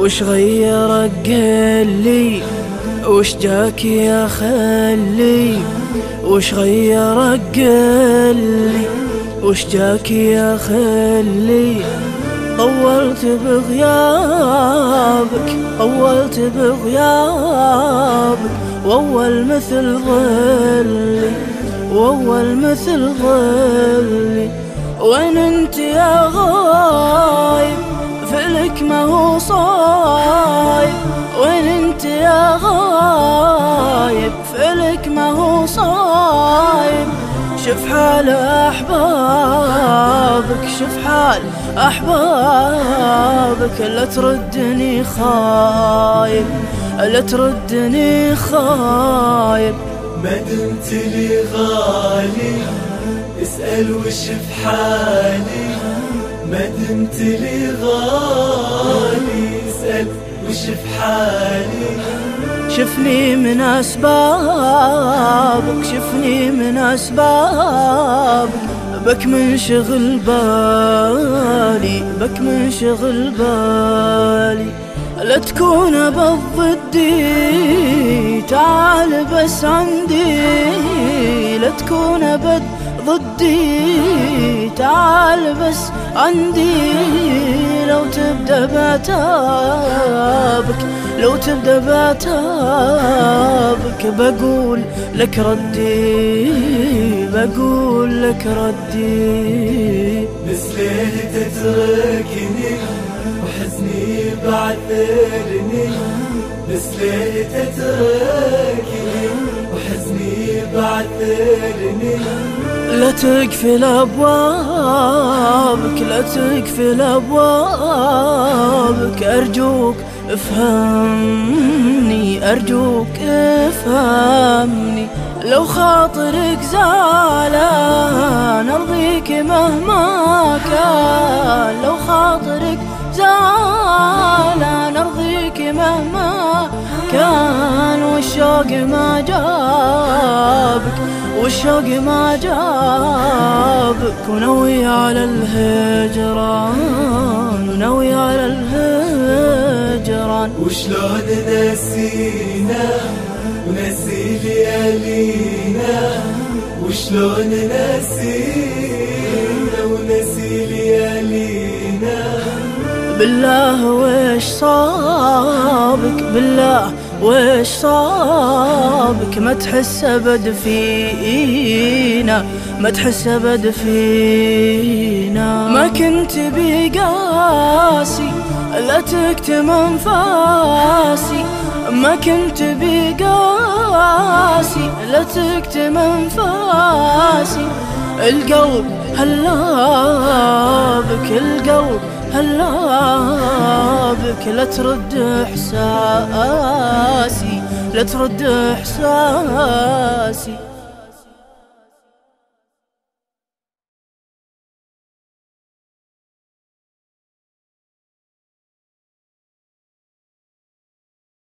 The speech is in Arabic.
وش غيرك قلي؟ وش جاك يا خلي؟ وش غيرك قلي؟ وش جاك يا خلي؟ طولت بغيابك، طولت بغيابك، وأول مثل ظلي، وأول مثل ظلي. وين انت يا غايب؟ فلك ما هو صايب. وين انت يا غايب؟ فلك ما هو صايب. شوف حال أحبابك، شوف حال أحبابك. لا تردني خايب، لا تردني خايب. ما دمت لي غالي اسأل وش بحالي. ما دمت لي غالي اسأل وش بحالي. شفني من أسبابك، شفني من أسبابك. بك من شغل بالي، بك من شغل بالي. لا تكون بضدي، تعال بس عندي. لا تكون ضدي، تعال بس عندي. لو تبدأ بعتابك، لو تبدأ بعتابك. بقول لك ردي، بقول لك ردي. بس ليه تتركني وحزني بعثرني؟ بس ليه تتركني وحزني بعثرني؟ لا تقفل أبوابك، لا تقفل أبوابك. أرجوك افهمني، أرجوك افهمني. لو خاطرك زعلان أرضيك مهما كان. لو خاطرك زعلان أرضيك مهما كان. والشوق ما جابك، والشوق ما جابك. ونوي على الهجران، ونوي على الهجران. وشلون نسينا ونسي ليالينا؟ وشلون نسينا ونسي ليالينا؟ بالله وش صابك؟ بالله وش صابك؟ ما تحس أبد فينا، ما تحس أبد فينا. ما كنت بقاسي لا تكتم أنفاسي. ما كنت بقاسي لا تكتم أنفاسي. القلب هلابك، القلب هلابك. لا ترد إحساسي، لا ترد إحساسي.